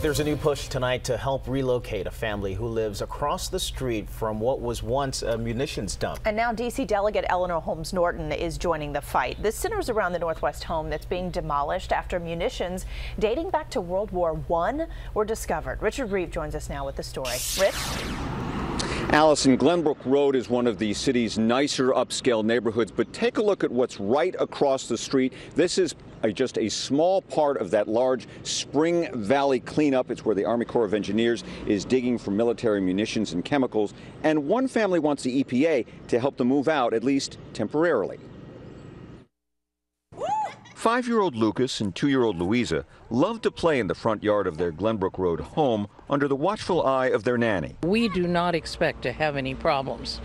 There's a new push tonight to help relocate a family who lives across the street from what was once a munitions dump. And now D.C. Delegate Eleanor Holmes Norton is joining the fight. This centers around the Northwest home that's being demolished after munitions dating back to World War I were discovered. Richard Reeve joins us now with the story. Rich? Allison, Glenbrook Road is one of the city's nicer upscale neighborhoods, but take a look at what's right across the street. This is just a small part of that large Spring Valley cleanup. It's where the Army Corps of Engineers is digging for military munitions and chemicals. And one family wants the EPA to help them move out, at least temporarily. 5-year-old Lucas and 2-year-old Louisa love to play in the front yard of their Glenbrook Road home under the watchful eye of their nanny. We do not expect to have any problems,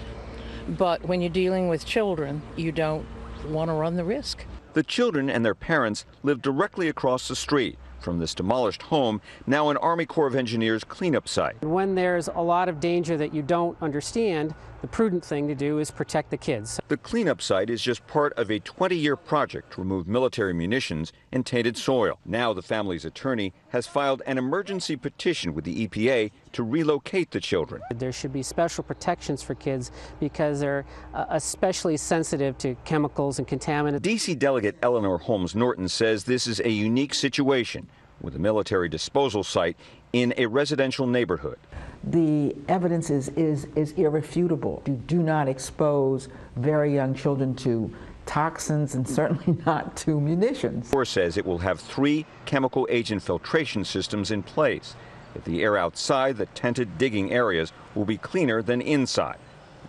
but when you're dealing with children, you don't want to run the risk. The children and their parents live directly across the street from this demolished home, now an Army Corps of Engineers cleanup site. When there's a lot of danger that you don't understand, the prudent thing to do is protect the kids. The cleanup site is just part of a 20-year project to remove military munitions and tainted soil. Now the family's attorney has filed an emergency petition with the EPA to relocate the children. There should be special protections for kids because they're especially sensitive to chemicals and contaminants. D.C. Delegate Eleanor Holmes Norton says this is a unique situation with a military disposal site in a residential neighborhood. The evidence is irrefutable. You do not expose very young children to toxins and certainly not to munitions. The Corps says it will have 3 chemical agent filtration systems in place. If the air outside the tented digging areas will be cleaner than inside.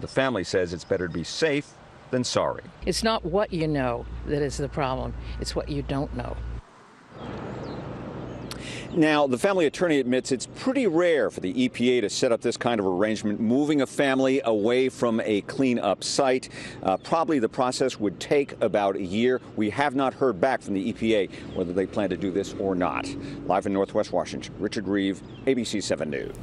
The family says it's better to be safe than sorry. It's not what you know that is the problem, it's what you don't know. Now, the family attorney admits it's pretty rare for the EPA to set up this kind of arrangement, moving a family away from a clean-up site. Probably the process would take about a year. We have not heard back from the EPA whether they plan to do this or not. Live in Northwest Washington, Richard Reeve, ABC 7 News.